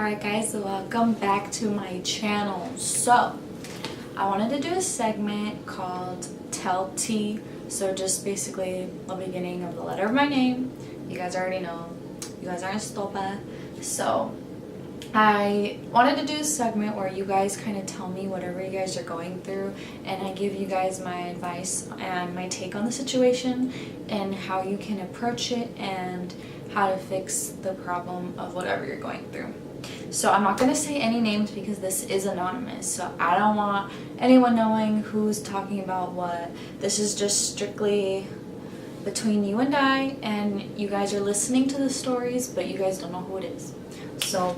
Alright guys, welcome back to my channel. So, I wanted to do a segment called Tell T. So just basically the beginning of the letter of my name. You guys already know. You guys aren't stupid. So, I wanted to do a segment where you guys kind of tell me whatever you guys are going through, and I give you guys my advice and my take on the situation and how you can approach it and how to fix the problem of whatever you're going through. So I'm not going to say any names because this is anonymous, so I don't want anyone knowing who's talking about what. This is just strictly between you and I, and you guys are listening to the stories, but you guys don't know who it is. So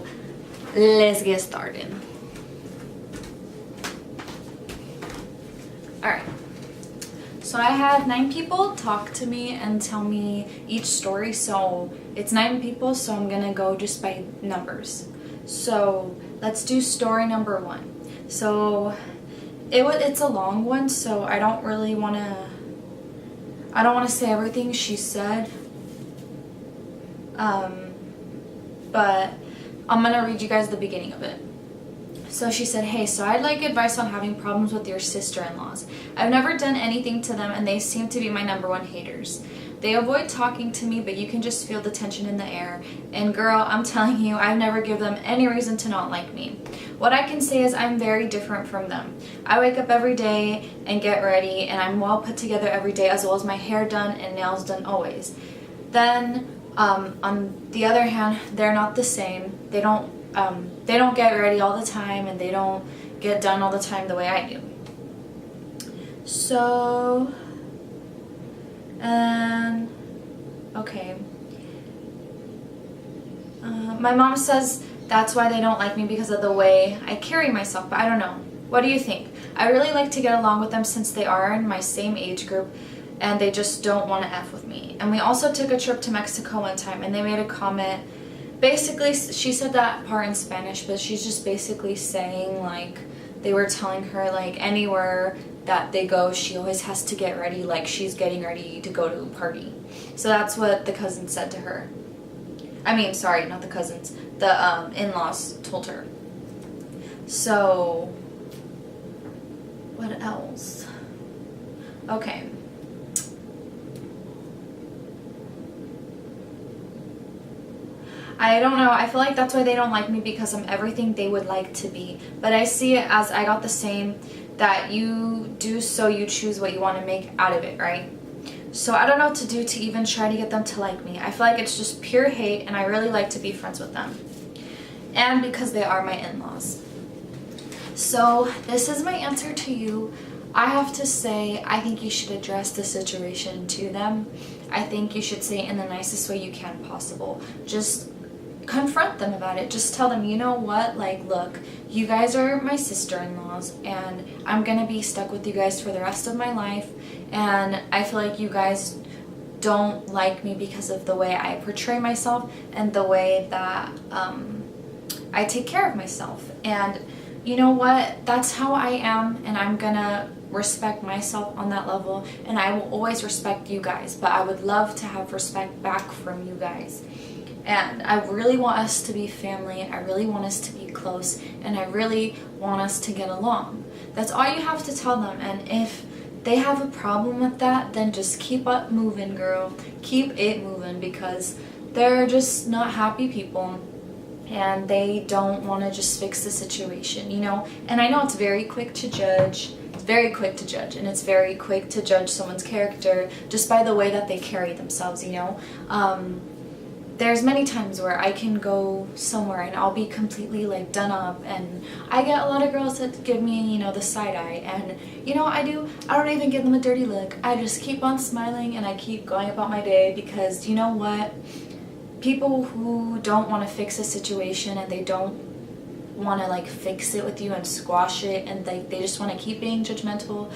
let's get started. Alright, so I had 9 people talk to me and tell me each story, so it's 9 people, so I'm gonna go just by numbers. So let's do story number 1. So it's a long one, so I don't want to say everything she said, but I'm gonna read you guys the beginning of it. So she said, "Hey, so I'd like advice on having problems with your sister-in-laws. I've never done anything to them and they seem to be my #1 haters. They avoid talking to me, but you can just feel the tension in the air. And girl, I'm telling you, I've never given them any reason to not like me. What I can say is I'm very different from them. I wake up every day and get ready, and I'm well put together every day, as well as my hair done and nails done always. Then, on the other hand, they're not the same. They don't get ready all the time, and they don't get done all the time the way I do. So, and okay. My mom says that's why they don't like me, because of the way I carry myself, but I don't know. What do you think? I really like to get along with them since they are in my same age group, and they just don't want to F with me. And we also took a trip to Mexico one time, and they made a comment. Basically, she said that part in Spanish, but she's just basically saying, like, they were telling her, like, anywhere that they go, she always has to get ready, like she's getting ready to go to a party. So that's what the cousin said to her. I mean, sorry, not the cousins. The in-laws told her. So, what else? Okay. I don't know, I feel like that's why they don't like me, because I'm everything they would like to be. But I see it as I got the same, that you do, so you choose what you want to make out of it, right? So I don't know what to do to even try to get them to like me. I feel like it's just pure hate, and I really like to be friends with them. And because they are my in-laws. So this is my answer to you. I have to say, I think you should address the situation to them. I think you should say it in the nicest way you can possible. Just confront them about it. Just tell them, you know what, like, look, you guys are my sister-in-laws, and I'm gonna be stuck with you guys for the rest of my life, and I feel like you guys don't like me because of the way I portray myself and the way that I take care of myself. And you know what, that's how I am, and I'm gonna respect myself on that level, and I will always respect you guys, but I would love to have respect back from you guys. And I really want us to be family, I really want us to be close, and I really want us to get along. That's all you have to tell them, and if they have a problem with that, then just keep up moving, girl. Keep it moving, because they're just not happy people, and they don't want to just fix the situation, you know? And I know it's very quick to judge. It's very quick to judge, and it's very quick to judge someone's character just by the way that they carry themselves, you know? There's many times where I can go somewhere and I'll be completely like done up, and I get a lot of girls that give me, you know, the side eye, and you know I don't even give them a dirty look. I just keep on smiling and I keep going about my day, because you know what? People who don't want to fix a situation, and they don't want to like fix it with you and squash it, and they just want to keep being judgmental,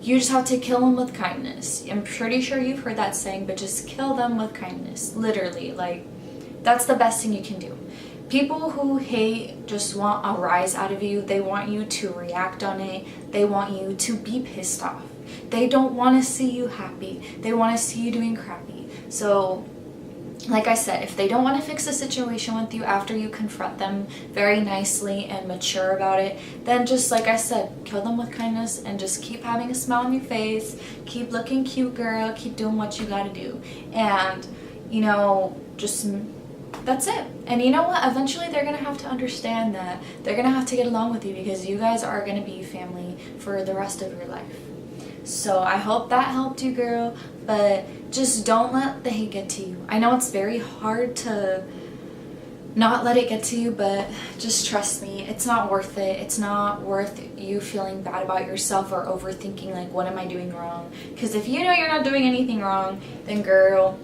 you just have to kill them with kindness. I'm pretty sure you've heard that saying, but just kill them with kindness. Literally, like, that's the best thing you can do. People who hate just want a rise out of you. They want you to react on it. They want you to be pissed off. They don't want to see you happy. They want to see you doing crappy. So like I said, if they don't want to fix the situation with you after you confront them very nicely and mature about it, then just, like I said, kill them with kindness and just keep having a smile on your face, keep looking cute, girl, keep doing what you gotta do. And, you know, just, that's it. And you know what? Eventually they're gonna have to understand that they're gonna have to get along with you, because you guys are gonna be family for the rest of your life. So I hope that helped you, girl, but just don't let the hate get to you. I know it's very hard to not let it get to you, but just trust me, it's not worth it. It's not worth you feeling bad about yourself or overthinking, like, what am I doing wrong? Because if you know you're not doing anything wrong, then girl,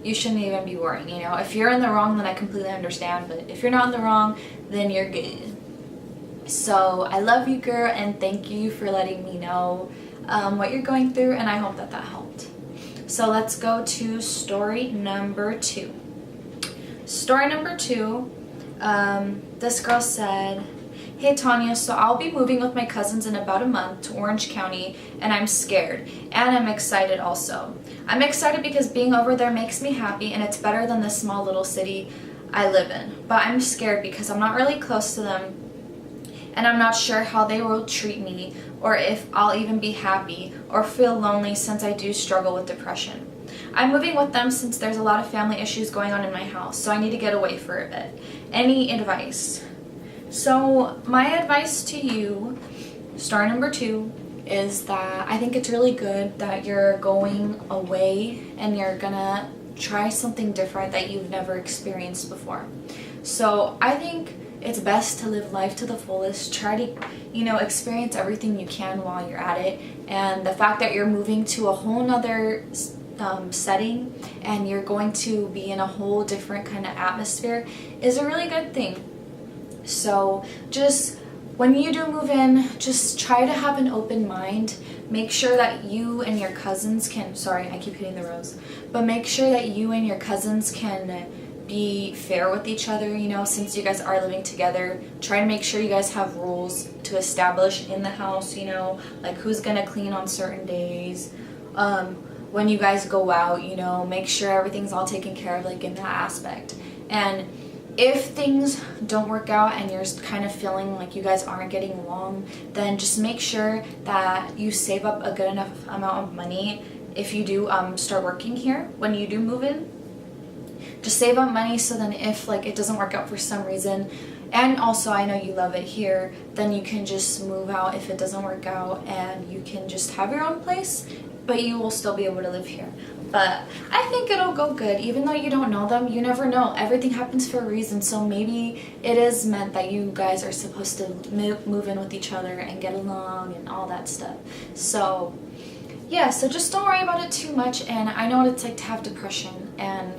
you shouldn't even be worrying, you know? If you're in the wrong, then I completely understand, but if you're not in the wrong, then you're good. So I love you, girl, and thank you for letting me know what you're going through, and I hope that that helped. So let's go to story number 2. Story number 2, this girl said, "Hey Tanya, so I'll be moving with my cousins in about a month to Orange County, and I'm scared, and I'm excited also. I'm excited because being over there makes me happy, and it's better than the small little city I live in. But I'm scared because I'm not really close to them, and I'm not sure how they will treat me, or if I'll even be happy, or feel lonely since I do struggle with depression. I'm moving with them since there's a lot of family issues going on in my house, so I need to get away for a bit. Any advice?" So my advice to you, story number 2, is that I think it's really good that you're going away and you're gonna try something different that you've never experienced before. So I think it's best to live life to the fullest. Try to, you know, experience everything you can while you're at it. And the fact that you're moving to a whole nother setting and you're going to be in a whole different kind of atmosphere is a really good thing. So just when you do move in, just try to have an open mind. Make sure that you and your cousins can, sorry, I keep hitting the rose, but make sure that you and your cousins can be fair with each other, you know, since you guys are living together. Try to make sure you guys have rules to establish in the house, you know, like who's gonna clean on certain days. When you guys go out, you know, make sure everything's all taken care of, like in that aspect. And if things don't work out and you're kind of feeling like you guys aren't getting along, then just make sure that you save up a good enough amount of money if you do start working here when you do move in. Just save up money so then if like it doesn't work out for some reason, and also I know you love it here, then you can just move out if it doesn't work out and you can just have your own place, but you will still be able to live here. But I think it'll go good. Even though you don't know them, you never know. Everything happens for a reason, so maybe it is meant that you guys are supposed to move in with each other and get along and all that stuff. So yeah, so just don't worry about it too much. And I know what it's like to have depression, and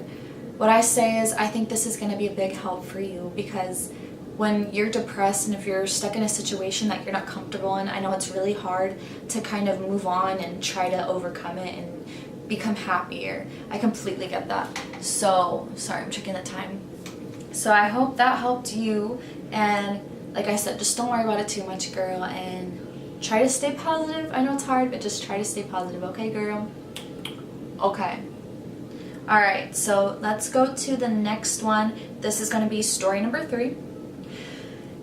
what I say is I think this is going to be a big help for you, because when you're depressed and if you're stuck in a situation that you're not comfortable in, I know it's really hard to kind of move on and try to overcome it and become happier. I completely get that. So, sorry, I'm checking the time. So I hope that helped you, and like I said, just don't worry about it too much, girl, and try to stay positive. I know it's hard, but just try to stay positive, okay, girl? Okay. Alright, so let's go to the next one. This is going to be story number 3.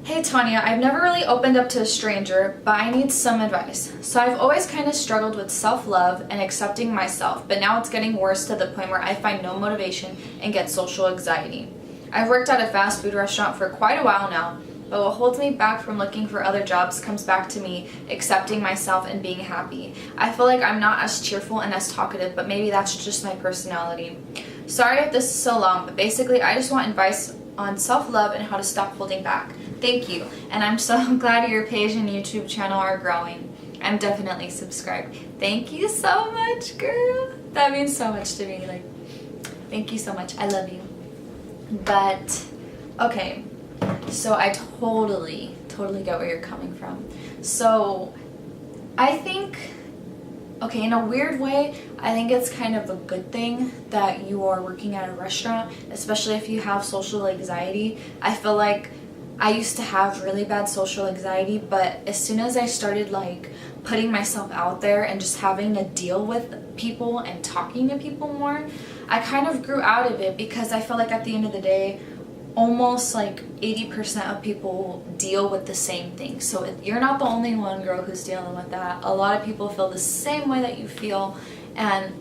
"Hey Tanya, I've never really opened up to a stranger, but I need some advice. So I've always kind of struggled with self-love and accepting myself, but now it's getting worse to the point where I find no motivation and get social anxiety. I've worked at a fast food restaurant for quite a while now, but what holds me back from looking for other jobs comes back to me accepting myself and being happy. I feel like I'm not as cheerful and as talkative, but maybe that's just my personality. Sorry if this is so long, but basically I just want advice on self-love and how to stop holding back. Thank you, and I'm so glad your page and YouTube channel are growing. I'm definitely subscribed." Thank you so much, girl. That means so much to me. Like, thank you so much. I love you. But okay, so I totally get where you're coming from. So I think, okay, in a weird way, I think it's kind of a good thing that you are working at a restaurant, especially if you have social anxiety. I feel like I used to have really bad social anxiety, but as soon as I started like putting myself out there and just having to deal with people and talking to people more, I kind of grew out of it because I felt like at the end of the day, almost like 80% of people deal with the same thing. So you're not the only one, girl, who's dealing with that. A lot of people feel the same way that you feel. And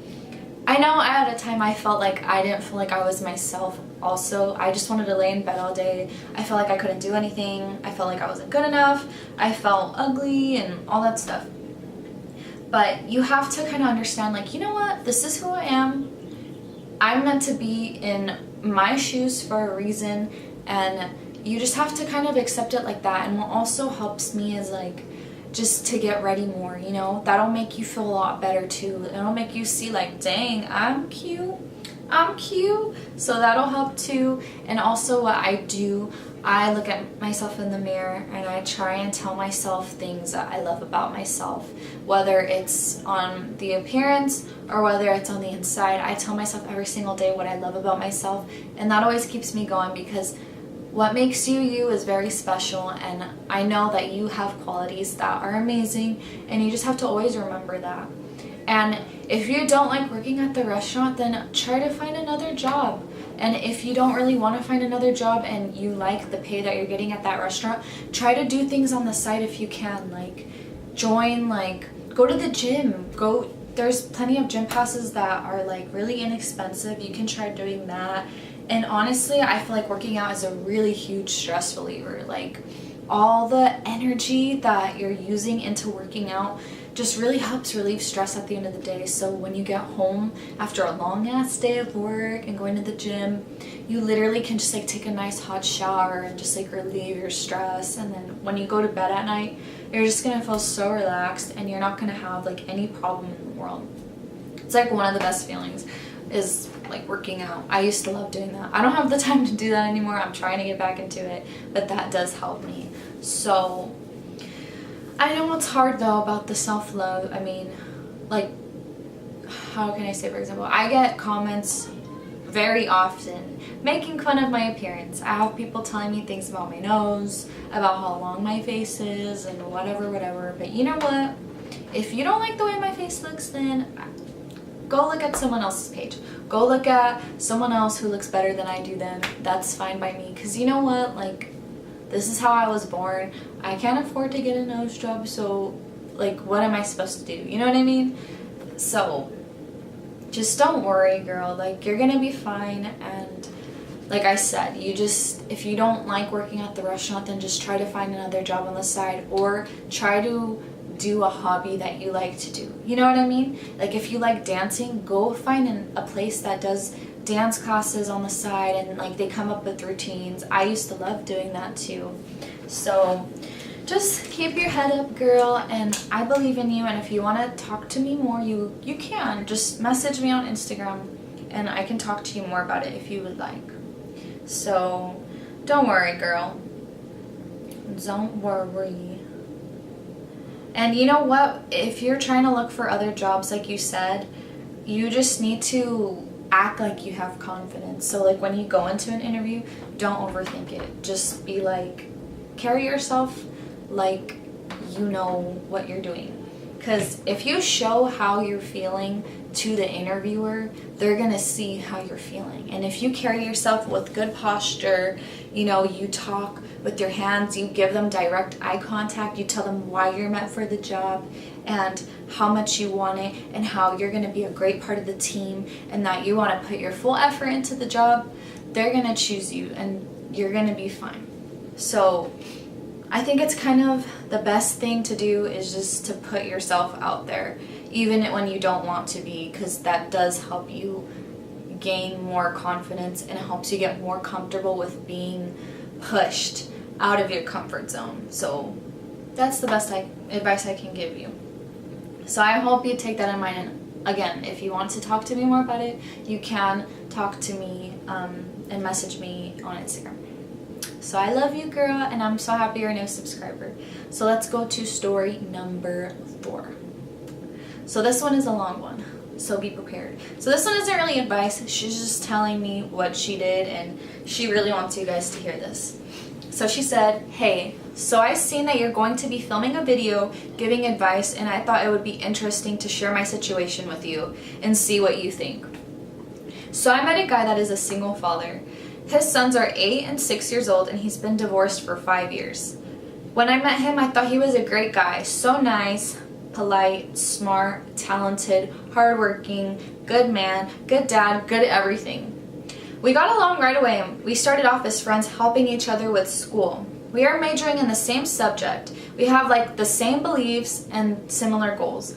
I know at a time I felt like I didn't feel like I was myself also. I just wanted to lay in bed all day. I felt like I couldn't do anything. I felt like I wasn't good enough. I felt ugly and all that stuff. But you have to kind of understand, like, you know what? This is who I am. I'm meant to be in my shoes for a reason, and you just have to kind of accept it like that. And what also helps me is like just to get ready more, you know? That'll make you feel a lot better too. It'll make you see like, dang, I'm cute. So that'll help too. And also what I do, I look at myself in the mirror and I try and tell myself things that I love about myself, whether it's on the appearance or whether it's on the inside. I tell myself every single day what I love about myself, and that always keeps me going because what makes you you is very special, and I know that you have qualities that are amazing, and you just have to always remember that. And if you don't like working at the restaurant, then try to find another job. And if you don't really want to find another job and you like the pay that you're getting at that restaurant, try to do things on the side if you can. Like join, like go to the gym. There's plenty of gym passes that are like really inexpensive. You can try doing that. And honestly, I feel like working out is a really huge stress reliever. Like all the energy that you're using into working out just really helps relieve stress at the end of the day. So when you get home after a long ass day of work and going to the gym, you literally can just like take a nice hot shower and just like relieve your stress. And then when you go to bed at night, you're just gonna feel so relaxed and you're not gonna have like any problem in the world. It's like one of the best feelings is like working out. I used to love doing that. I don't have the time to do that anymore. I'm trying to get back into it, but that does help me. So I know it's hard though about the self-love. I mean, like, how can I say, for example, I get comments very often making fun of my appearance. I have people telling me things about my nose, about how long my face is, and whatever. But you know what? If you don't like the way my face looks, then go look at someone else's page. Go look at someone else who looks better than I do then. That's fine by me. Because you know what? Like, this is how I was born. I can't afford to get a nose job, so like what am I supposed to do? You know what I mean? So just don't worry, girl. Like you're gonna be fine. And like I said, if you don't like working at the restaurant, then just try to find another job on the side or try to do a hobby that you like to do. You know what I mean? Like if you like dancing, go find a place that does dance classes on the side and like they come up with routines. I used to love doing that too. So just keep your head up, girl, and I believe in you. And if you want to talk to me more, you can just message me on Instagram and I can talk to you more about it if you would like. So don't worry, girl. Don't worry. And you know what? If you're trying to look for other jobs, like you said, you just need to act like you have confidence. So like when you go into an interview, don't overthink it. Just be like, carry yourself like you know what you're doing. Because if you show how you're feeling to the interviewer, they're gonna see how you're feeling. And if you carry yourself with good posture, you know, you talk with your hands, you give them direct eye contact, you tell them why you're meant for the job and how much you want it and how you're gonna be a great part of the team and that you wanna put your full effort into the job, they're gonna choose you and you're gonna be fine. So I think it's kind of the best thing to do is just to put yourself out there, even when you don't want to be, because that does help you gain more confidence and it helps you get more comfortable with being pushed out of your comfort zone. So that's the best advice I can give you. So I hope you take that in mind. And again, if you want to talk to me more about it, you can talk to me and message me on Instagram. So I love you, girl, and I'm so happy you're a new subscriber. So let's go to story number 4. So this one is a long one, so be prepared. So this one isn't really advice. She's just telling me what she did, and she really wants you guys to hear this. So she said, hey, so I've seen that you're going to be filming a video giving advice, and I thought it would be interesting to share my situation with you and see what you think. So I met a guy that is a single father. His sons are 8 and 6 years old, and he's been divorced for 5 years. When I met him, I thought he was a great guy. So nice, polite, smart, talented, hardworking, good man, good dad, good everything. We got along right away. We started off as friends, helping each other with school. We are majoring in the same subject. We have like the same beliefs and similar goals.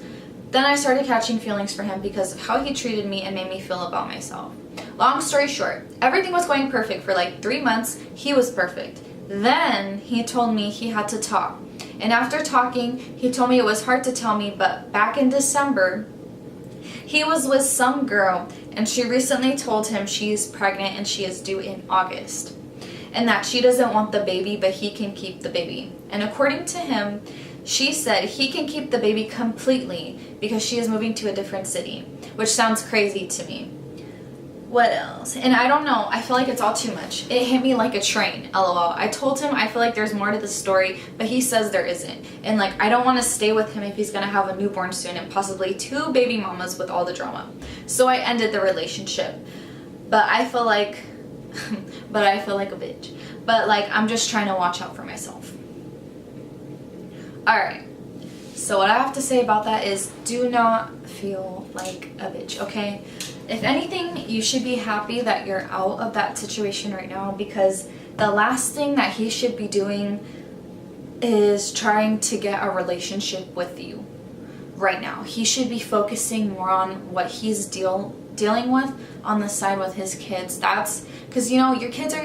Then I started catching feelings for him because of how he treated me and made me feel about myself. Long story short, everything was going perfect for like 3 months. He was perfect. Then he told me he had to talk. And after talking, he told me it was hard to tell me, but back in December, he was with some girl and she recently told him she's pregnant and she is due in August. And that she doesn't want the baby, but he can keep the baby. And according to him, she said he can keep the baby completely because she is moving to a different city, which sounds crazy to me. What else? And I don't know, I feel like it's all too much. It hit me like a train, lol. I told him I feel like there's more to the story, but he says there isn't. And like, I don't want to stay with him if he's gonna have a newborn soon and possibly 2 baby mamas with all the drama. So I ended the relationship. But I feel like, a bitch. But like, I'm just trying to watch out for myself. Alright. So what I have to say about that is, do not feel like a bitch, okay? If anything, you should be happy that you're out of that situation right now, because the last thing that he should be doing is trying to get a relationship with you right now. He should be focusing more on what he's dealing with on the side with his kids. That's because, you know, your kids are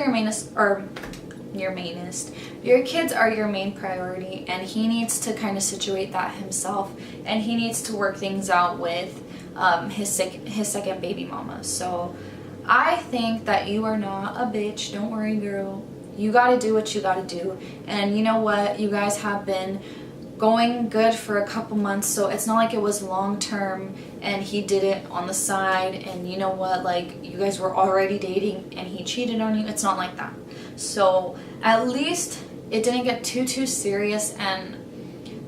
your kids are your main priority, and he needs to kind of situate that himself, and he needs to work things out with his second baby mama. So I think that you are not a bitch. Don't worry, girl. You gotta do what you gotta do. And you know what? You guys have been going good for a couple months, so it's not like it was long term and he did it on the side, and you know what, like, you guys were already dating and he cheated on you. It's not like that. So at least it didn't get too serious, and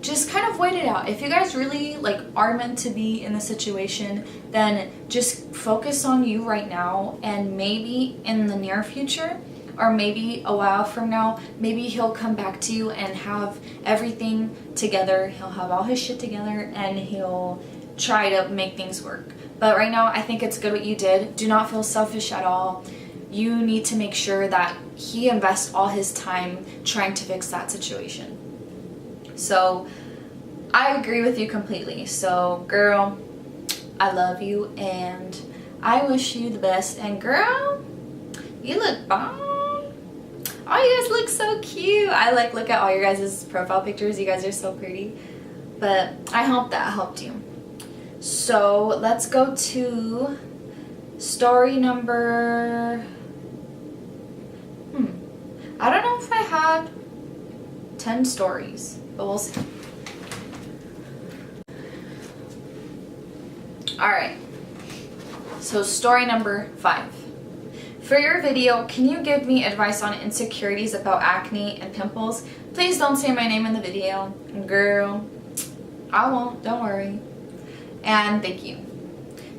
just kind of wait it out. If you guys really like are meant to be in the situation, then just focus on you right now, and maybe in the near future, or maybe a while from now, maybe he'll come back to you and have everything together. He'll have all his shit together and he'll try to make things work. But right now, I think it's good what you did. Do not feel selfish at all. You need to make sure that he invests all his time trying to fix that situation. So I agree with you completely. So girl, I love you and I wish you the best. And girl, you look bomb. Oh, you guys look so cute. I like look at all your guys' profile pictures. You guys are so pretty. But I hope that helped you. So let's go to story number... I don't know if I had 10 stories, but we'll see. Alright, so story number 5. For your video, can you give me advice on insecurities about acne and pimples? Please don't say my name in the video. Girl, I won't, don't worry. And thank you.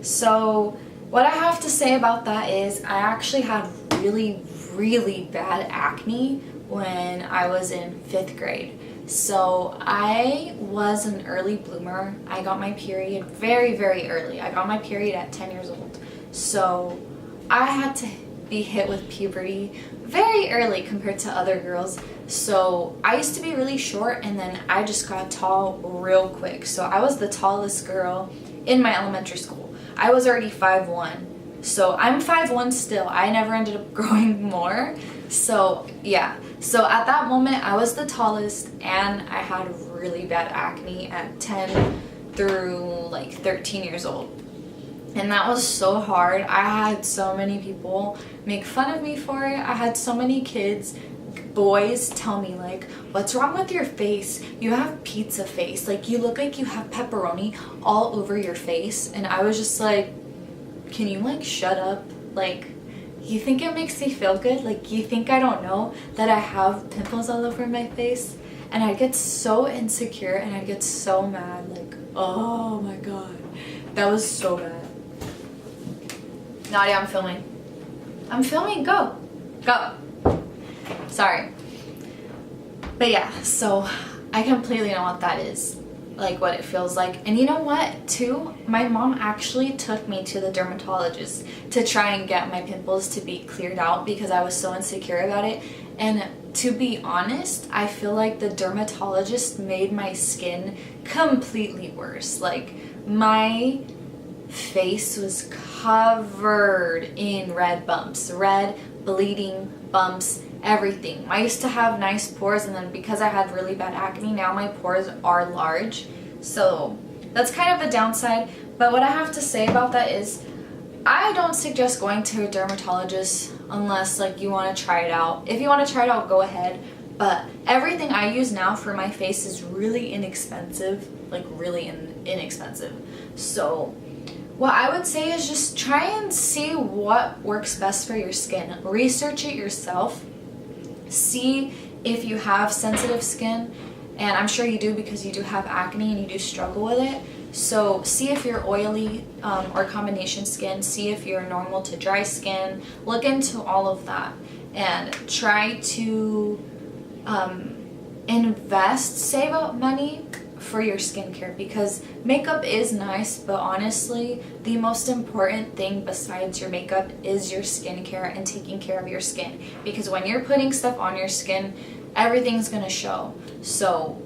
So what I have to say about that is I actually had really bad acne when I was in 5th grade. So I was an early bloomer. I got my period very early. I got my period at 10 years old. So I had to be hit with puberty very early compared to other girls. So I used to be really short, and then I just got tall real quick. So I was the tallest girl in my elementary school. I was already 5'1". So I'm 5'1" still. I never ended up growing more. So yeah. So at that moment, I was the tallest, and I had really bad acne at 10 through like 13 years old. And that was so hard. I had so many people make fun of me for it. I had so many kids, boys, tell me like, what's wrong with your face? You have pizza face. Like, you look like you have pepperoni all over your face. And I was just like, can you like shut up? Like, you think it makes me feel good? Like, you think I don't know that I have pimples all over my face? And I'd get so insecure and I'd get so mad. Like, oh my god, that was so bad. Nadia, I'm filming. I'm filming. Go. Go. Sorry. But yeah, so I completely know what that is. Like what it feels like. And you know what too? My mom actually took me to the dermatologist to try and get my pimples to be cleared out because I was so insecure about it. And to be honest, I feel like the dermatologist made my skin completely worse. Like my face was covered in red bumps, red bleeding bumps, everything. I used to have nice pores, and then because I had really bad acne, now my pores are large. So that's kind of a downside. But what I have to say about that is I don't suggest going to a dermatologist unless like you want to try it out. If you want to try it out, go ahead. But everything I use now for my face is really inexpensive, like really inexpensive. So what I would say is just try and see what works best for your skin. Research it yourself. See if you have sensitive skin, and I'm sure you do because you do have acne and you do struggle with it. So see if you're oily or combination skin. See if you're normal to dry skin. Look into all of that and try to save up money for your skincare, because makeup is nice, but honestly the most important thing besides your makeup is your skincare and taking care of your skin, because when you're putting stuff on your skin, everything's gonna show. So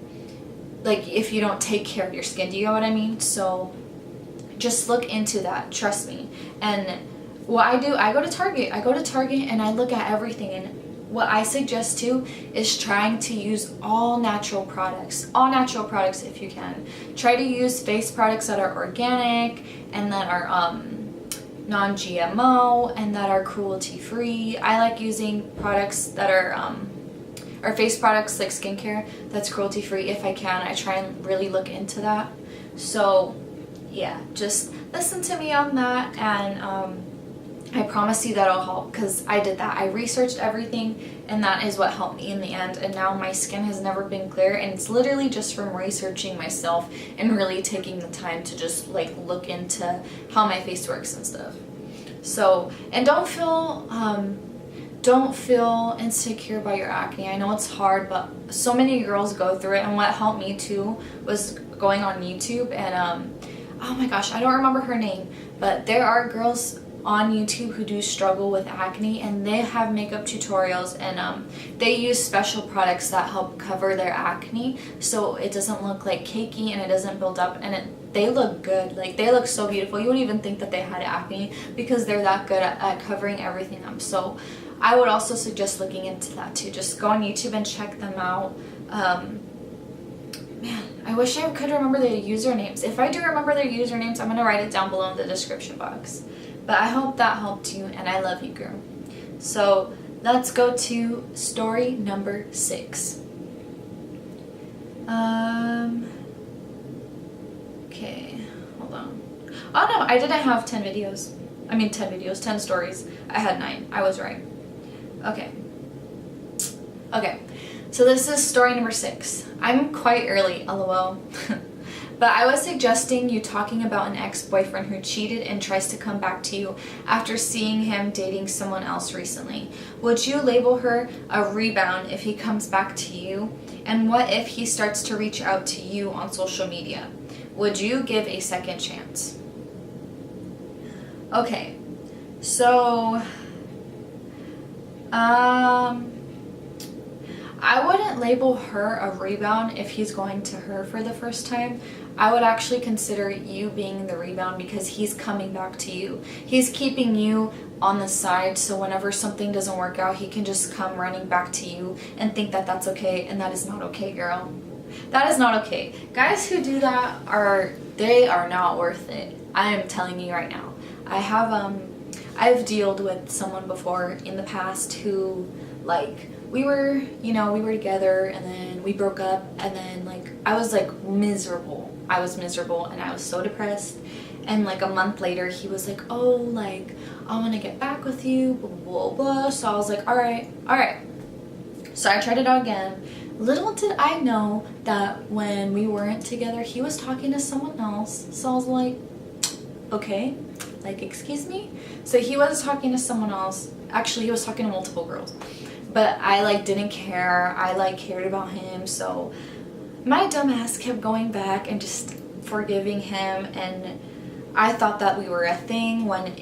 like if you don't take care of your skin, do you know what I mean? So just look into that, trust me. And what I do, I go to Target and I look at everything, and what I suggest too is trying to use all natural products if you can. Try to use face products that are organic and that are non-GMO and that are cruelty free. I like using products that are or face products like skincare that's cruelty free if I can. I try and really look into that. So yeah, just listen to me on that, and I promise you that'll help, because I did that. I researched everything, and that is what helped me in the end. And now my skin has never been clear, and it's literally just from researching myself and really taking the time to just like look into how my face works and stuff. So, and don't feel insecure about your acne. I know it's hard, but so many girls go through it. And what helped me too was going on YouTube, and oh my gosh, I don't remember her name, but there are girls on YouTube who do struggle with acne, and they have makeup tutorials, and they use special products that help cover their acne so it doesn't look like cakey and it doesn't build up, and they look good. Like they look so beautiful. You wouldn't even think that they had acne because they're that good at covering everything up. So I would also suggest looking into that too. Just go on YouTube and check them out. Man, I wish I could remember their usernames. If I do remember their usernames, I'm going to write it down below in the description box. But I hope that helped you, and I love you, girl. So let's go to story number 6. Okay, hold on. Oh no, I didn't have 10 videos. 10 stories. I had 9. I was right. Okay. So this is story number 6. I'm quite early, lol. But I was suggesting you talking about an ex-boyfriend who cheated and tries to come back to you after seeing him dating someone else recently. Would you label her a rebound if he comes back to you? And what if he starts to reach out to you on social media? Would you give a second chance? Okay, so I wouldn't label her a rebound if he's going to her for the first time. I would actually consider you being the rebound, because he's coming back to you. He's keeping you on the side, so whenever something doesn't work out, he can just come running back to you and think that that's okay, and that is not okay, girl. That is not okay. Guys who do that they are not worth it. I am telling you right now. I've dealt with someone before in the past who, like, we were together, and then we broke up, and then like I was miserable and I was so depressed, and like a month later he was like, oh, like I want to get back with you, blah blah blah. So I was like, all right. So I tried it out again. Little did I know that when we weren't together he was talking to someone else. So I was like, okay, Like, excuse me? So he was talking to someone else. Actually, he was talking to multiple girls. But I like didn't care. I like cared about him. So my dumb ass kept going back and just forgiving him, and I thought that we were a thing when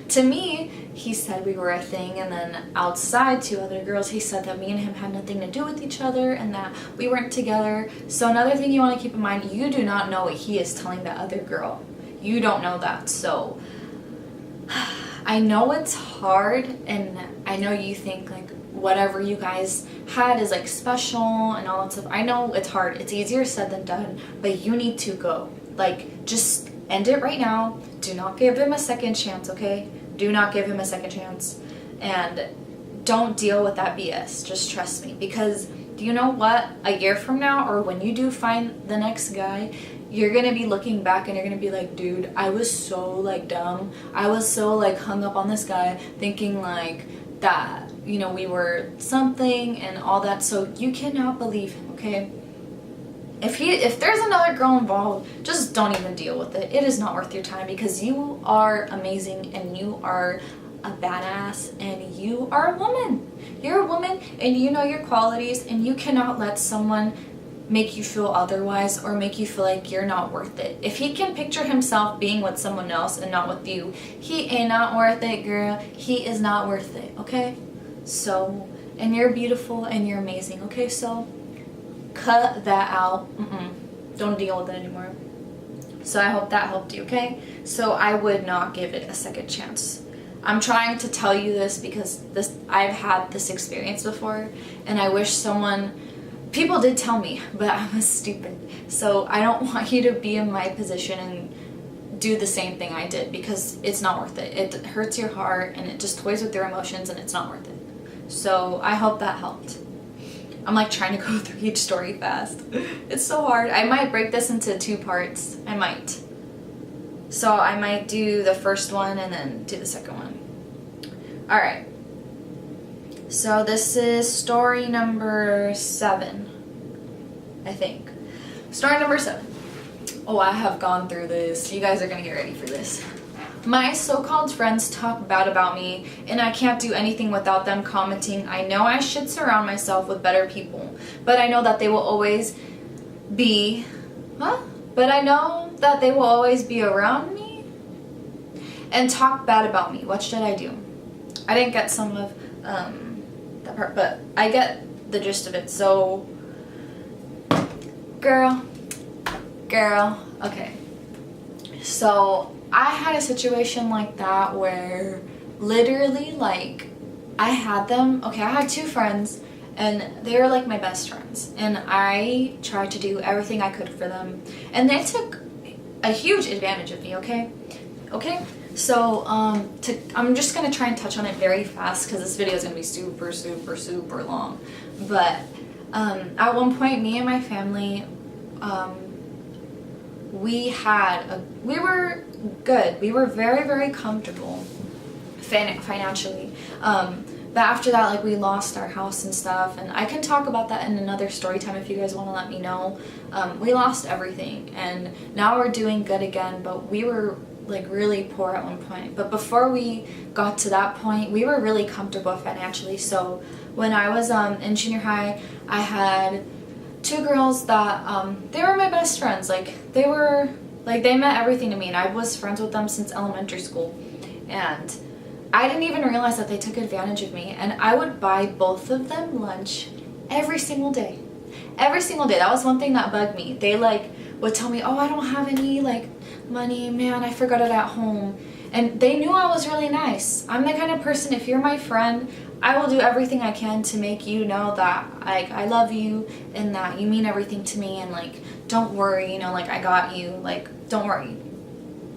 to me, he said we were a thing, and then outside to other girls, he said that me and him had nothing to do with each other and that we weren't together. So another thing you want to keep in mind, you do not know what he is telling that other girl. You don't know that. So I know it's hard, and I know you think like whatever you guys had is like special and all that stuff. I know it's hard. It's easier said than done, but you need to go. Like, just end it right now. Do not give him a second chance, okay? Do not give him a second chance. And don't deal with that BS. Just trust me. Because do you know what? A year from now, or when you do find the next guy, you're gonna be looking back and you're gonna be like, dude, I was so like dumb. I was so like hung up on this guy thinking like that, you know, we were something and all that. So you cannot believe him, okay? If there's another girl involved, just don't even deal with it. It is not worth your time, because you are amazing and you are a badass and you are a woman. You're a woman and you know your qualities, and you cannot let someone make you feel otherwise or make you feel like you're not worth it. If he can picture himself being with someone else and not with you, he ain't not worth it, girl. He is not worth it, okay? So, and you're beautiful and you're amazing, okay? So cut that out. Don't deal with it anymore. So I hope that helped you, okay? So I would not give it a second chance. I'm trying to tell you this because I've had this experience before, and I wish people did tell me, but I was stupid. So I don't want you to be in my position and do the same thing I did, because it's not worth it. It hurts your heart and it just toys with your emotions, and it's not worth it. So I hope that helped. I'm like trying to go through each story fast. It's so hard. I might break this into 2 parts. I might. So I might do the first one and then do the second one. Alright. So this is story number 7. I think. Story number 7. Oh, I have gone through this. You guys are gonna get ready for this. My so-called friends talk bad about me, and I can't do anything without them commenting. I know I should surround myself with better people, but I know that they will always be... But I know that they will always be around me and talk bad about me. What should I do? I didn't get some of that part, but I get the gist of it. So, girl, okay. So I had a situation like that where literally, like, I had 2 friends, and they were like my best friends, and I tried to do everything I could for them, and they took a huge advantage of me, okay? So, I'm just gonna try and touch on it very fast, because this video is gonna be super, super, super long. But, at one point, me and my family, we were good. We were very, very comfortable financially. But after that, like, we lost our house and stuff, and I can talk about that in another story time if you guys want to let me know. We lost everything, and now we're doing good again, but we were like really poor at one point. But before we got to that point, we were really comfortable financially. So when I was in junior high, I had 2 girls that they were my best friends. Like, they meant everything to me, and I was friends with them since elementary school, and I didn't even realize that they took advantage of me, and I would buy both of them lunch every single day. That was one thing that bugged me. They like would tell me, oh, I don't have any like money, man, I forgot it at home. And they knew I was really nice. I'm the kind of person, if you're my friend, I will do everything I can to make you know that like I love you and that you mean everything to me, and like, don't worry, you know, like, I got you, like, don't worry,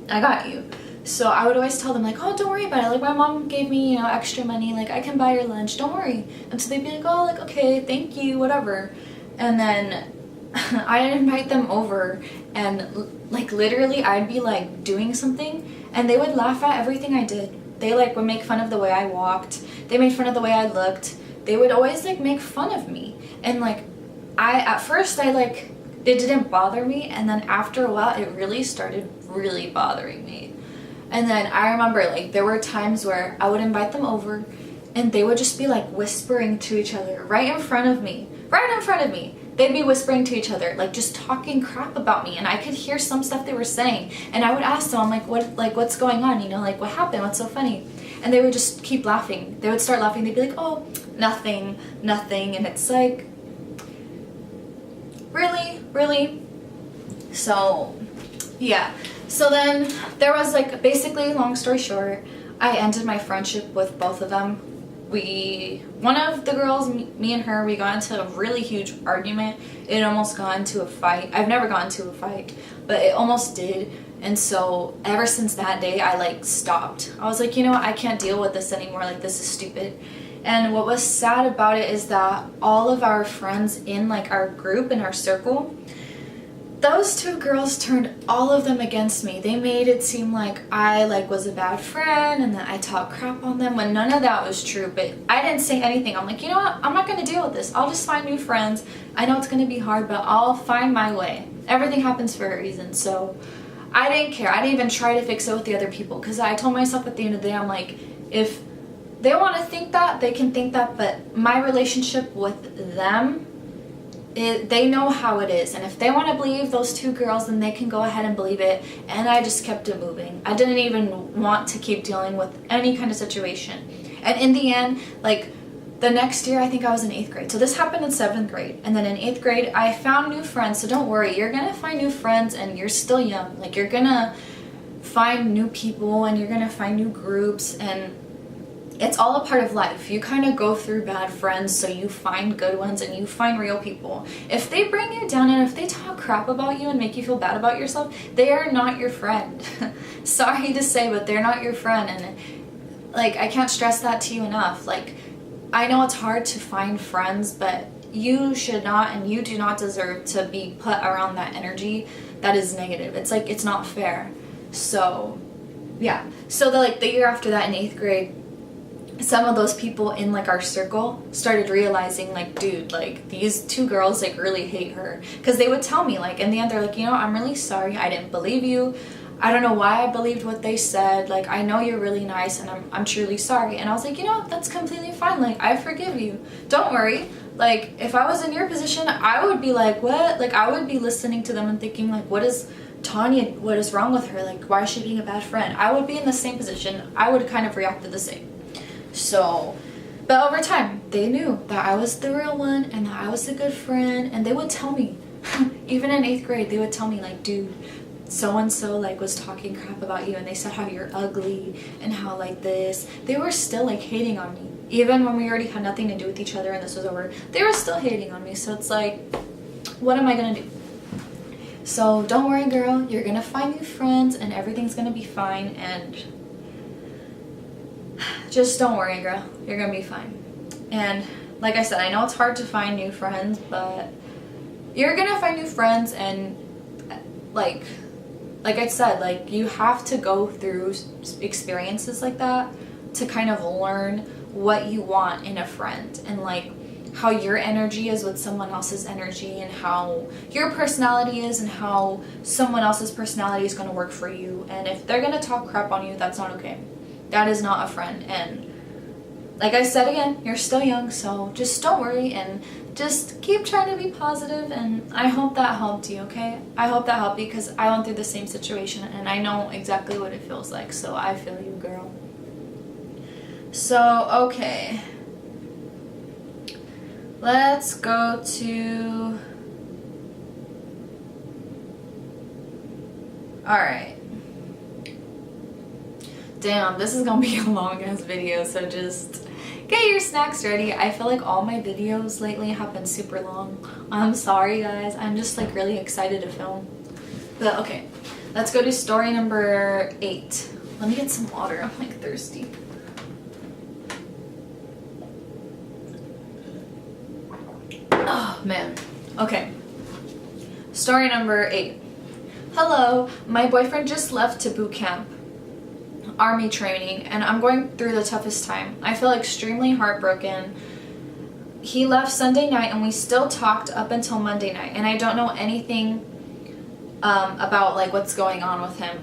I got you. So I would always tell them like, oh, don't worry about it, like, my mom gave me, you know, extra money, like, I can buy your lunch, don't worry. And so they'd be like, oh, like, okay, thank you, whatever. And then I'd invite them over, and like literally I'd be like doing something and they would laugh at everything I did. They like would make fun of the way I walked, they made fun of the way I looked, they would always like make fun of me. And like, at first it didn't bother me, and then after a while it really started really bothering me. And then I remember like there were times where I would invite them over and they would just be like whispering to each other right in front of me. Right in front of me. They'd be whispering to each other, like just talking crap about me, and I could hear some stuff they were saying. And I would ask them, I'm like, what's going on? You know, like what happened? What's so funny? And they would just keep laughing. They would start laughing. They'd be like, oh, nothing. And it's like, really? So, yeah. So then there was like, basically, long story short, I ended my friendship with both of them. One of the girls, me and her, we got into a really huge argument. It almost got into a fight. I've never gotten into a fight, but it almost did. And so ever since that day, I like stopped. I was like, you know what? I can't deal with this anymore. Like, this is stupid. And what was sad about it is that all of our friends in like our group, in our circle, those two girls turned all of them against me. They made it seem like I like was a bad friend and that I talked crap on them when none of that was true. But I didn't say anything. I'm like, you know what? I'm not going to deal with this. I'll just find new friends. I know it's going to be hard, but I'll find my way. Everything happens for a reason. So I didn't care. I didn't even try to fix it with the other people because I told myself at the end of the day, I'm like, if they want to think that, they can think that, but my relationship with them, they know how it is, and if they want to believe those two girls, then they can go ahead and believe it. And I just kept it moving. I didn't even want to keep dealing with any kind of situation. And in the end, like the next year, I think I was in 8th grade. So this happened in 7th grade, and then in 8th grade, I found new friends. So don't worry, you're gonna find new friends, and you're still young. Like you're gonna find new people, and you're gonna find new groups, and it's all a part of life. You kind of go through bad friends so you find good ones and you find real people. If they bring you down and if they talk crap about you and make you feel bad about yourself, they are not your friend. Sorry to say, but they're not your friend. And like, I can't stress that to you enough. Like, I know it's hard to find friends, but you should not and you do not deserve to be put around that energy that is negative. It's like, it's not fair. So yeah. So the year after that in 8th grade, some of those people in like our circle started realizing like, dude, like these two girls like really hate her, because they would tell me like in the end, they're like, you know, I'm really sorry, I didn't believe you, I don't know why I believed what they said, like I know you're really nice and I'm truly sorry. And I was like, you know, that's completely fine, like I forgive you, don't worry. Like if I was in your position, I would be like, what? Like I would be listening to them and thinking like, what is Tanya, what is wrong with her, like why is she being a bad friend? I would be in the same position. I would kind of reacted the same. So, but over time, they knew that I was the real one and that I was a good friend, and they would tell me, even in 8th grade, they would tell me like, dude, so-and-so like was talking crap about you and they said how you're ugly and how like this. They were still like hating on me. Even when we already had nothing to do with each other and this was over, they were still hating on me. So it's like, what am I gonna do? So don't worry, girl, you're gonna find new friends and everything's gonna be fine, and just don't worry, girl, you're gonna be fine. And like I said, I know it's hard to find new friends, but you're gonna find new friends. And like I said, like you have to go through experiences like that to kind of learn what you want in a friend, and like how your energy is with someone else's energy, and how your personality is and how someone else's personality is going to work for you. And if they're going to talk crap on you, that's not okay. That is not a friend. And like I said again, you're still young, so just don't worry and just keep trying to be positive. And I hope that helped you, okay? I hope that helped you, because I went through the same situation and I know exactly what it feels like. So I feel you, girl. So, okay. Let's go to... Alright. Damn, this is gonna be a long ass video, so just get your snacks ready. I feel like all my videos lately have been super long. I'm sorry guys, I'm just like really excited to film. But okay, let's go to story number 8. Let me get some water, I'm like thirsty. Oh man, okay. Story number 8. Hello, my boyfriend just left to boot camp, army training, and I'm going through the toughest time. I feel extremely heartbroken. He left Sunday night and we still talked up until Monday night, and I don't know anything about like what's going on with him.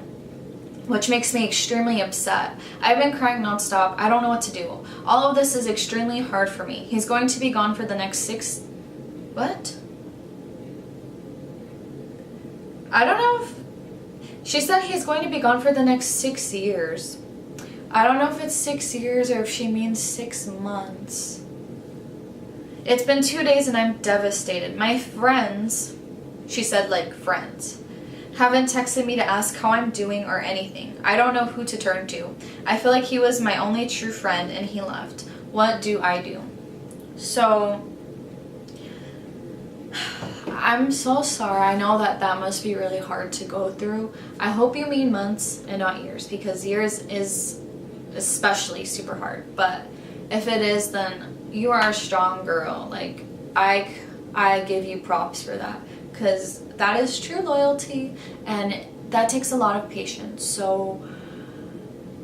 which makes me extremely upset. I've been crying nonstop. I don't know what to do. All of this is extremely hard for me. He's going to be gone for the next 6... What? I don't know if... She said he's going to be gone for the next 6 years. I don't know if it's 6 years or if she means 6 months. It's been 2 days and I'm devastated. My friends, she said like friends, haven't texted me to ask how I'm doing or anything. I don't know who to turn to. I feel like he was my only true friend and he left. What do I do? So, I'm so sorry. I know that must be really hard to go through. I hope you mean months and not years, because years is especially super hard. But if it is, then you are a strong girl. Like, I give you props for that, because that is true loyalty and that takes a lot of patience. So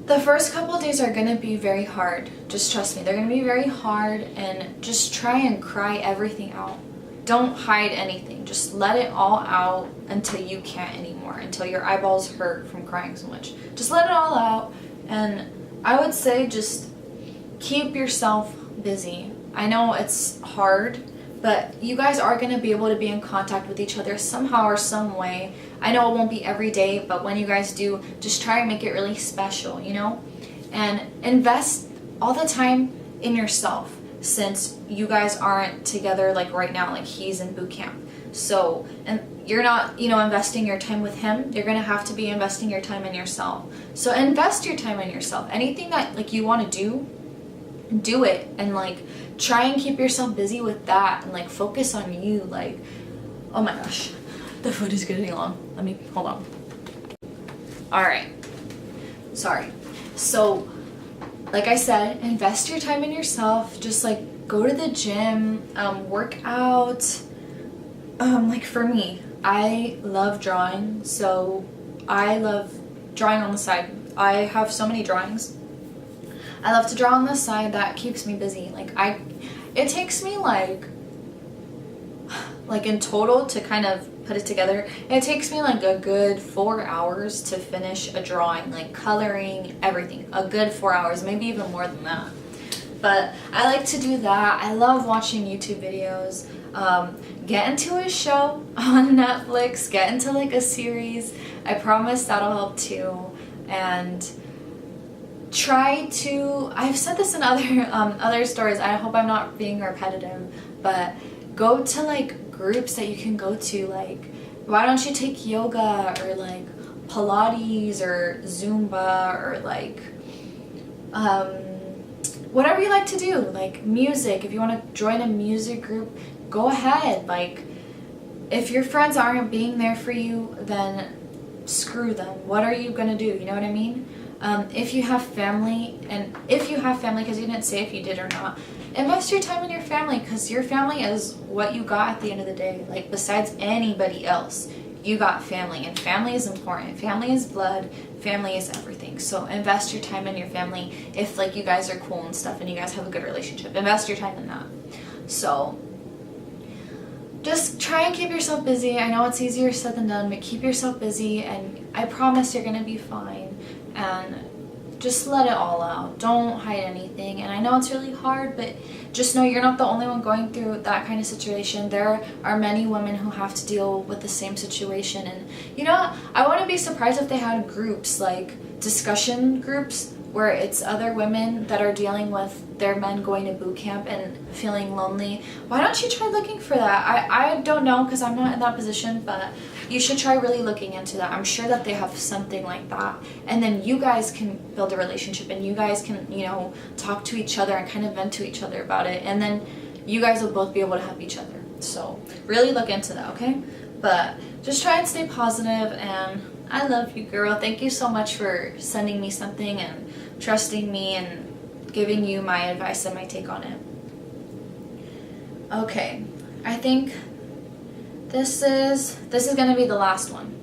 the first couple of days are going to be very hard. Just trust me, they're going to be very hard, and just try and cry everything out. Don't hide anything. Just let it all out until you can't anymore, until your eyeballs hurt from crying so much. Just let it all out, and I would say just keep yourself busy. I know it's hard, but you guys are going to be able to be in contact with each other somehow or some way. I know it won't be every day, but when you guys do, just try and make it really special, you know? And invest all the time in yourself, since you guys aren't together like right now, like he's in boot camp. So, and you're not, you know, investing your time with him. You're going to have to be investing your time in yourself. So invest your time in yourself. Anything that like you want to do it, and like try and keep yourself busy with that, and like focus on you. Like, oh my gosh, the food is getting long. Let me hold on. All right, sorry. So like I said, invest your time in yourself. Just like go to the gym, work out. Like for me, I love drawing, so I love drawing on the side. I have so many drawings. I love to draw on the side. That keeps me busy. It takes me like in total to kind of put it together, it takes me like a good 4 hours to finish a drawing, like coloring, everything. A good 4 hours, maybe even more than that. But I like to do that. I love watching YouTube videos. Get into a show on Netflix, get into like a series. I promise that'll help too. And try to, I've said this in other stories, I hope I'm not being repetitive, but go to like groups that you can go to. Like, why don't you take yoga or like Pilates or Zumba or like whatever you like to do, like music. If you want to join a music group, go ahead. Like, if your friends aren't being there for you, then screw them. What are you gonna do? You know what I mean? If you have family, because you didn't say if you did or not, invest your time in your family, because your family is what you got at the end of the day. Like, besides anybody else, you got family, and family is important. Family is blood. Family is everything. So invest your time in your family. If like you guys are cool and stuff and you guys have a good relationship, invest your time in that. So just try and keep yourself busy. I know it's easier said than done, but keep yourself busy, and I promise you're gonna be fine. And just let it all out. Don't hide anything. And I know it's really hard, but just know you're not the only one going through that kind of situation. There are many women who have to deal with the same situation. And you know, I wouldn't be surprised if they had groups, like discussion groups, where it's other women that are dealing with their men going to boot camp and feeling lonely. Why don't you try looking for that? I don't know, because I'm not in that position, but you should try really looking into that. I'm sure that they have something like that. And then you guys can build a relationship, and you guys can, you know, talk to each other and kind of vent to each other about it. And then you guys will both be able to help each other. So really look into that, okay? But just try and stay positive, and I love you, girl. Thank you so much for sending me something and trusting me and giving you my advice and my take on it. Okay, I think this is gonna be the last one.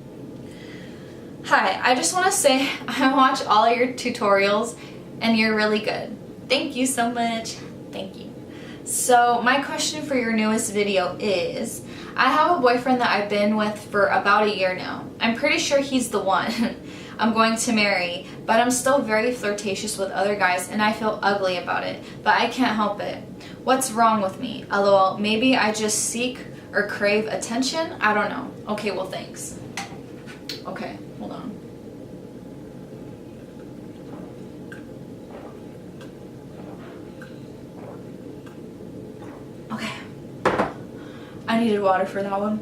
Hi, I just want to say I watch all your tutorials and you're really good. Thank you so much. Thank you. So my question for your newest video is, I have a boyfriend that I've been with for about a year now. I'm pretty sure he's the one. I'm going to marry, but I'm still very flirtatious with other guys and I feel ugly about it, but I can't help it. What's wrong with me? LOL. Maybe I just seek or crave attention? I don't know. Okay, well, thanks. Okay, hold on. Okay. I needed water for that one.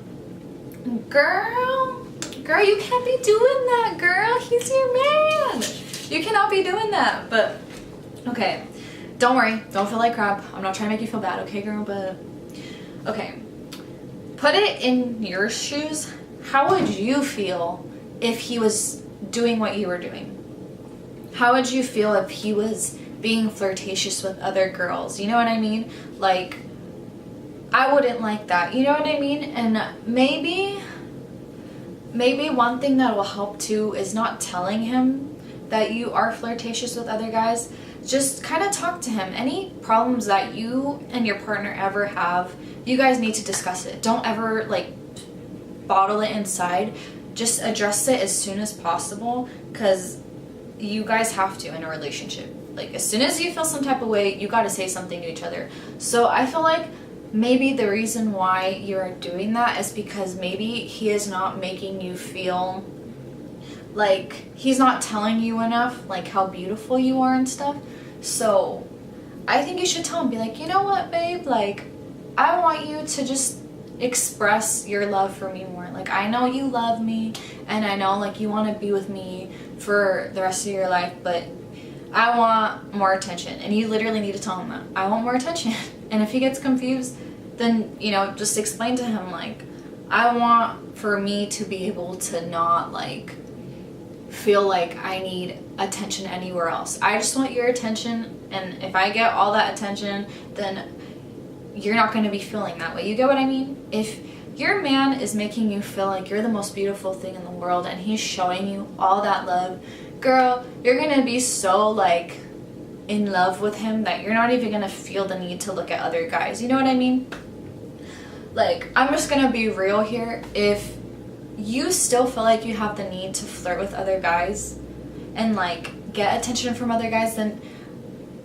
Girl, you can't be doing that, girl. He's your man. You cannot be doing that, but okay. Don't worry. Don't feel like crap. I'm not trying to make you feel bad, okay, girl? But okay. Put it in your shoes. How would you feel if he was doing what you were doing? How would you feel if he was being flirtatious with other girls? You know what I mean? Like, I wouldn't like that. You know what I mean? And maybe one thing that will help too is not telling him that you are flirtatious with other guys. Just kind of talk to him. Any problems that you and your partner ever have, you guys need to discuss it. Don't ever like bottle it inside. Just address it as soon as possible, because you guys have to in a relationship. Like, as soon as you feel some type of way, you got to say something to each other. So I feel like maybe the reason why you're doing that is because maybe he is not making you feel like, he's not telling you enough like how beautiful you are and stuff. So I think you should tell him, be like, you know what, babe, like, I want you to just express your love for me more. Like, I know you love me and I know like you want to be with me for the rest of your life, but I want more attention. And you literally need to tell him that, I want more attention. And if he gets confused, then, you know, just explain to him, like, I want for me to be able to not like feel like I need attention anywhere else. I just want your attention, and if I get all that attention, then you're not going to be feeling that way. You get what I mean? If your man is making you feel like you're the most beautiful thing in the world and he's showing you all that love, girl, you're going to be so like in love with him that you're not even going to feel the need to look at other guys. You know what I mean? Like, I'm just going to be real here. If you still feel like you have the need to flirt with other guys and like get attention from other guys, then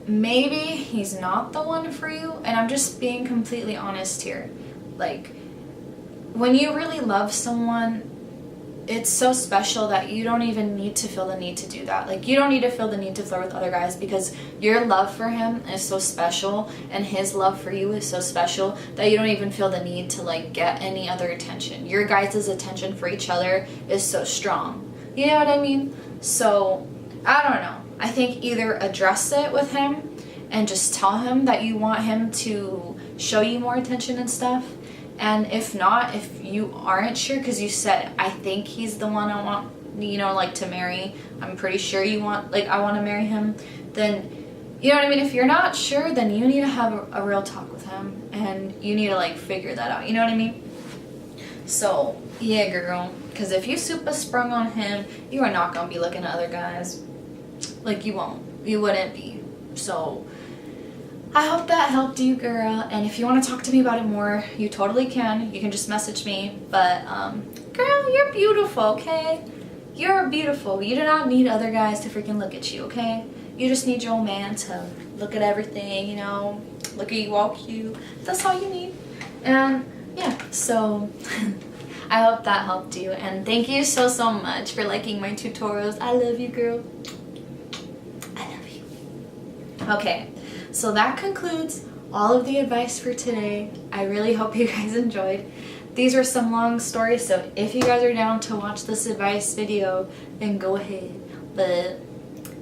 maybe he's not the one for you. And I'm just being completely honest here. Like, when you really love someone, it's so special that you don't even need to feel the need to do that. Like, you don't need to feel the need to flirt with other guys, because your love for him is so special and his love for you is so special that you don't even feel the need to like get any other attention. Your guys' attention for each other is so strong. You know what I mean? So, I don't know. I think either address it with him and just tell him that you want him to show you more attention and stuff. And if not, if you aren't sure, because you said, I think he's the one I want, you know, like to marry, I'm pretty sure you want, like, I want to marry him, then, you know what I mean? If you're not sure, then you need to have a real talk with him and you need to like figure that out. You know what I mean? So, yeah, girl, because if you super sprung on him, you are not going to be looking at other guys. Like, you won't. You wouldn't be. So, I hope that helped you, girl. And if you want to talk to me about it more, you totally can. You can just message me. But, girl, you're beautiful, okay? You're beautiful. You do not need other guys to freaking look at you, okay? You just need your old man to look at everything, you know, look at you all cute. That's all you need. And, yeah, so I hope that helped you. And thank you so, so much for liking my tutorials. I love you, girl. I love you. Okay. So that concludes all of the advice for today. I really hope you guys enjoyed. These were some long stories, so if you guys are down to watch this advice video, then go ahead. But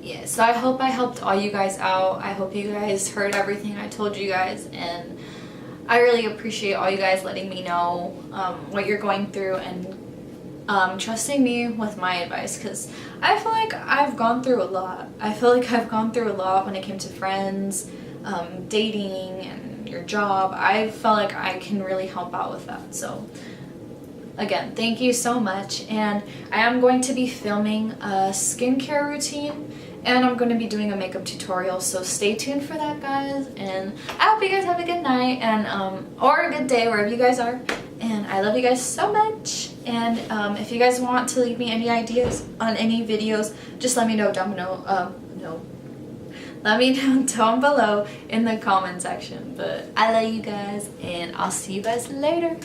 yeah, so I hope I helped all you guys out. I hope you guys heard everything I told you guys, and I really appreciate all you guys letting me know what you're going through and trusting me with my advice, because I feel like I've gone through a lot. I feel like I've gone through a lot when it came to friends, dating, and your job. I felt like I can really help out with that. So again, thank you so much. And I am going to be filming a skincare routine, and I'm going to be doing a makeup tutorial, so stay tuned for that, guys. And I hope you guys have a good night and or a good day wherever you guys are, and I love you guys so much. And if you guys want to leave me any ideas on any videos, just let me know down below. Let me know down below in the comment section. But I love you guys, and I'll see you guys later.